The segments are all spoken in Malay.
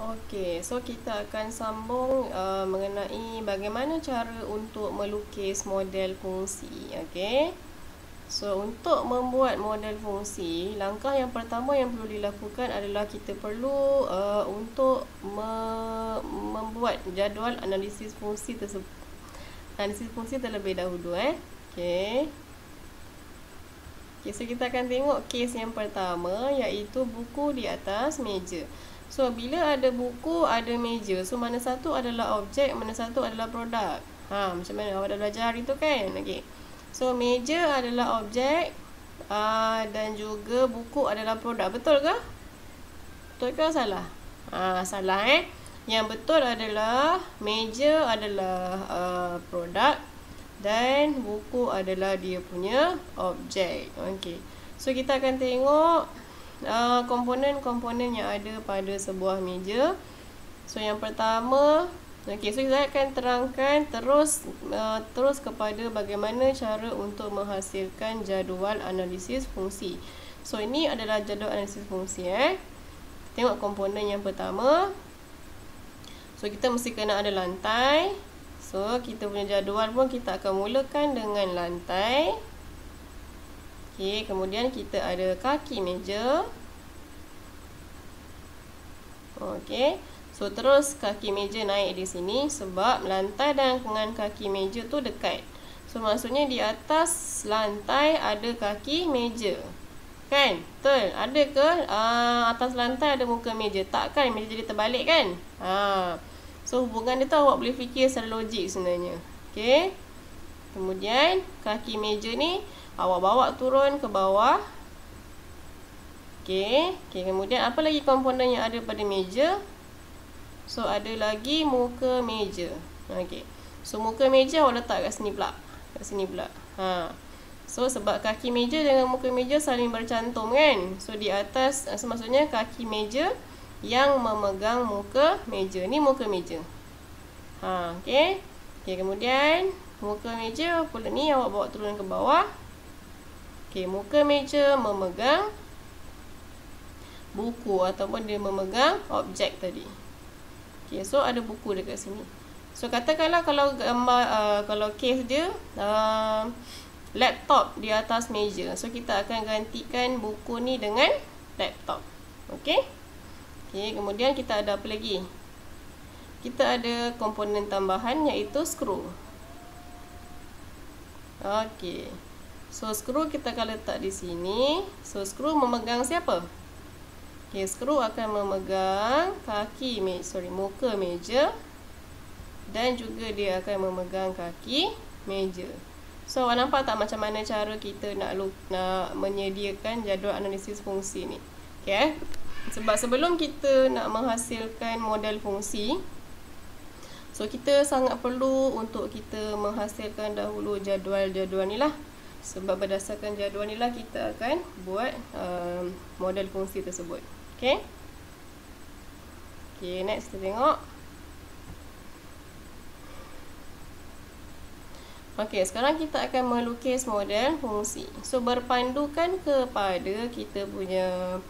Okey, so kita akan sambung mengenai bagaimana cara untuk melukis model fungsi. Okey. So, untuk membuat model fungsi, langkah yang pertama yang perlu dilakukan adalah kita perlu untuk membuat jadual analisis fungsi tersebut. Analisis fungsi terlebih dahulu Okey. Okay, so kita akan tengok kes yang pertama, iaitu buku di atas meja. So, bila ada buku, ada meja. So, mana satu adalah objek, mana satu adalah produk. Macam mana awak dah belajar hari tu kan? Okay. So, meja adalah objek dan juga buku adalah produk. Betul ke? Betul ke salah? Salah Yang betul adalah meja adalah produk dan buku adalah dia punya objek. Okey. So kita akan tengok komponen-komponen yang ada pada sebuah meja. So yang pertama, okey, so saya akan terangkan terus kepada bagaimana cara untuk menghasilkan jadual analisis fungsi. So ini adalah jadual analisis fungsi Tengok komponen yang pertama. So kita mesti kena ada lantai. So, kita punya jadual pun kita akan mulakan dengan lantai. Okey, kemudian kita ada kaki meja. Okey. So, terus kaki meja naik di sini sebab lantai dengan kaki meja tu dekat. So, maksudnya di atas lantai ada kaki meja. Kan? Betul? Ada ke atas lantai ada muka meja? Tak kan? Meja jadi terbalik kan? So, hubungan dia tu awak boleh fikir secara logik sebenarnya. Okey. Kemudian, kaki meja ni awak bawa turun ke bawah. Okey. Kemudian, apa lagi komponen yang ada pada meja? So, ada lagi muka meja. Okey. So, muka meja awak letak kat sini pula. Kat sini pula. So, sebab kaki meja dengan muka meja saling bercantum kan? So, di atas, maksudnya kaki meja yang memegang muka meja. Ni muka meja. Okey. Kemudian muka meja pula ni awak bawa turun ke bawah. Okey, muka meja memegang buku ataupun dia memegang objek tadi. Okey, so ada buku dekat sini. So katakanlah kalau gambar kalau case dia laptop di atas meja. So kita akan gantikan buku ni dengan laptop. Okey? Okey, kemudian kita ada apa lagi? Kita ada komponen tambahan iaitu skru. Okey. So, skru kita akan letak di sini. So, skru memegang siapa? Okey, skru akan memegang muka meja dan juga dia akan memegang kaki meja. So, awak nampak tak macam mana cara kita nak menyediakan jadual analisis fungsi ni? Okey Sebab sebelum kita nak menghasilkan model fungsi, so kita sangat perlu untuk kita menghasilkan dahulu jadual-jadual ni lah. Sebab berdasarkan jadual ni lah kita akan buat model fungsi tersebut. Okey. Okey, next kita tengok. Okey, sekarang kita akan melukis model fungsi. So berpandukan kepada kita punya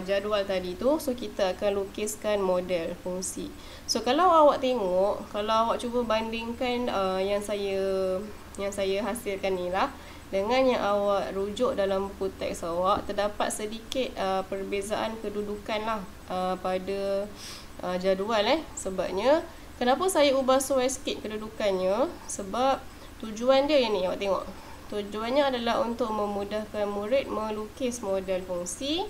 jadual tadi tu, so kita akan lukiskan model fungsi. So kalau awak tengok, kalau awak cuba bandingkan yang saya hasilkan ni lah dengan yang awak rujuk dalam buku teks awak, terdapat sedikit perbezaan kedudukan lah pada jadual Sebabnya kenapa saya ubah sesuai sikit kedudukannya? Sebab tujuan dia yang ni awak tengok. Tujuannya adalah untuk memudahkan murid melukis model fungsi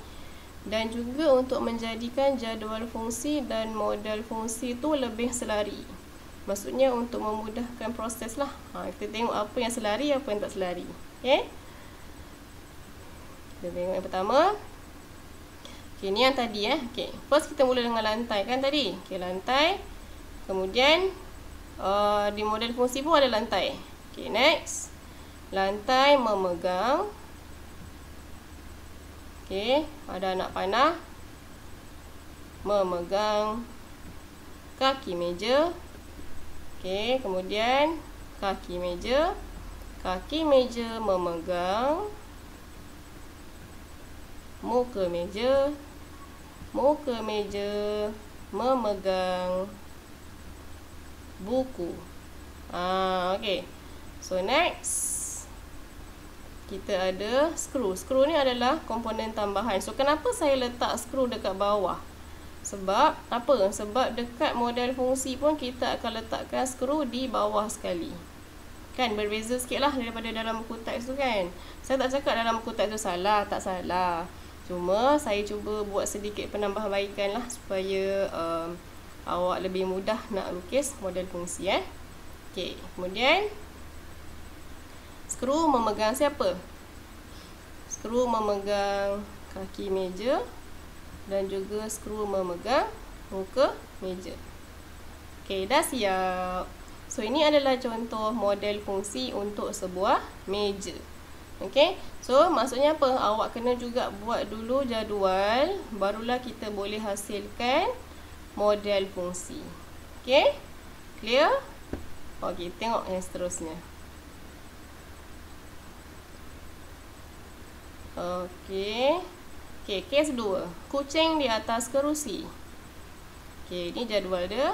dan juga untuk menjadikan jadual fungsi dan model fungsi tu lebih selari. Maksudnya untuk memudahkan proses lah. Kita tengok apa yang selari, apa yang tak selari. Okey. Kita tengok yang pertama. Okey, ni yang tadi Okey. First kita mula dengan lantai kan tadi. Okey, lantai. Kemudian di model fungsi pun ada lantai. Okey, next. Lantai memegang. Okey, ada anak panah memegang kaki meja. Okey, kemudian kaki meja memegang muka meja memegang buku. Okay. So next kita ada skru. Skru ni adalah komponen tambahan. So kenapa saya letak skru dekat bawah? Sebab apa? Sebab dekat model fungsi pun kita akan letakkan skru di bawah sekali. Kan berbeza sikit lah daripada dalam buku teks tu kan. Saya tak cakap dalam buku teks tu salah, tak salah. Cuma saya cuba buat sedikit penambahbaikan lah supaya awak lebih mudah nak lukis model fungsi. Okay, kemudian skru memegang siapa? Skru memegang kaki meja dan juga skru memegang muka meja. Okey, dah siap. So, ini adalah contoh model fungsi untuk sebuah meja. Okey, so maksudnya apa? Awak kena juga buat dulu jadual, barulah kita boleh hasilkan model fungsi. Okey, clear? Okey, tengok yang seterusnya. Okey. Okey, kes 2. Kucing di atas kerusi. Okey, ini jadual dia.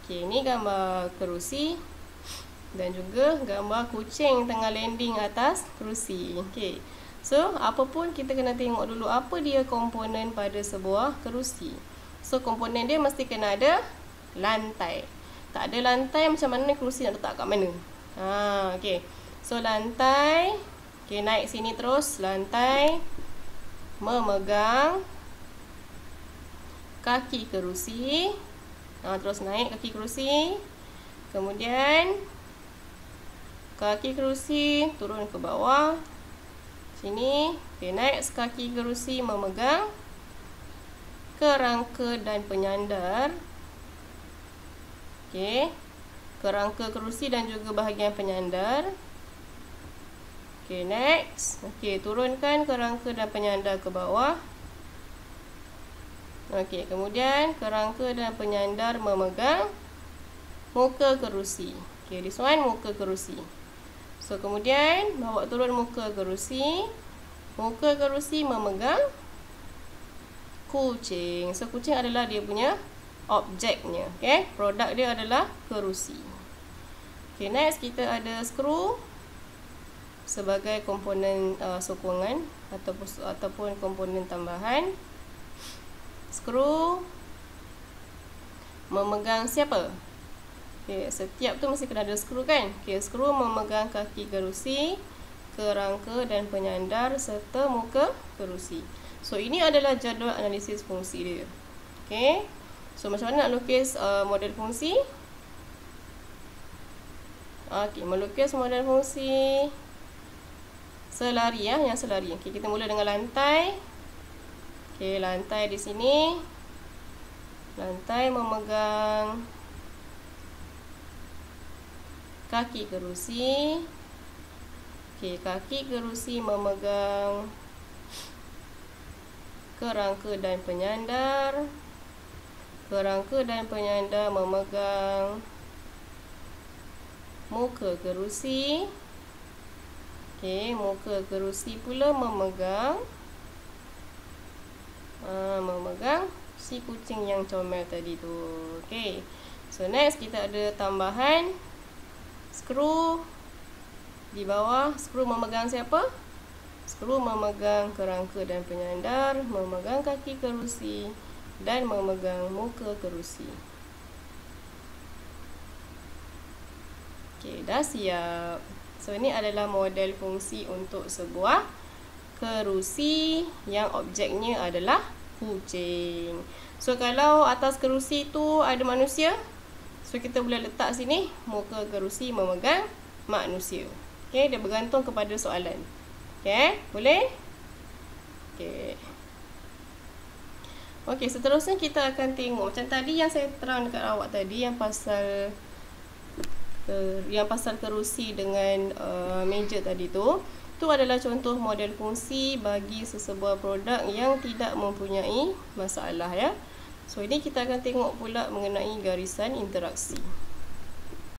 Okey, ini gambar kerusi dan juga gambar kucing tengah landing atas kerusi. Okey. So, apa pun kita kena tengok dulu apa dia komponen pada sebuah kerusi. So, komponen dia mesti kena ada lantai. Tak ada lantai, macam mana kerusi nak letak kat mana? Okey. So, lantai. Okey, naik sini terus. Lantai memegang kaki kerusi. Terus naik kaki kerusi. Kemudian kaki kerusi turun ke bawah. Sini. Okey, naik kaki kerusi memegang kerangka dan penyandar. Okey, kerangka kerusi dan juga bahagian penyandar. Okey, next. Okey, turunkan kerangka dan penyandar ke bawah. Okey, kemudian kerangka dan penyandar memegang muka kerusi. Okey, this one muka kerusi. So, kemudian bawa turun muka kerusi. Muka kerusi memegang kucing. So, kucing adalah dia punya objeknya. Okay, produk dia adalah kerusi. Okay, next kita ada skru sebagai komponen sokongan ataupun komponen tambahan. Skru memegang siapa? Okay, setiap tu mesti kena ada skru kan? Okay, skru memegang kaki kerusi, kerangka dan penyandar serta muka kerusi. So, ini adalah jadual analisis fungsi dia. Okay. So, macam mana nak lukis model fungsi? Okey, melukis model fungsi selari ya, yang selari. Okey, kita mula dengan lantai. Okey, lantai di sini. Lantai memegang kaki kerusi. Okey, kaki kerusi memegang kerangka dan penyandar. Kerangka dan penyandar memegang muka kerusi. Okey, muka kerusi pula memegang si kucing yang comel tadi tu. Okey. So, next kita ada tambahan skru di bawah. Skru memegang siapa? Skru memegang kerangka dan penyandar, memegang kaki kerusi dan memegang muka kerusi. Okey, dah siap. So, ini adalah model fungsi untuk sebuah kerusi yang objeknya adalah kucing. So, kalau atas kerusi tu ada manusia, so kita boleh letak sini muka kerusi memegang manusia. Okey, dia bergantung kepada soalan. Okey, boleh? Okey. Okey, seterusnya kita akan tengok macam tadi yang saya terang dekat awak tadi yang pasal kerusi dengan meja tadi tu. Itu adalah contoh model fungsi bagi sesebuah produk yang tidak mempunyai masalah ya. So, ini kita akan tengok pula mengenai garisan interaksi.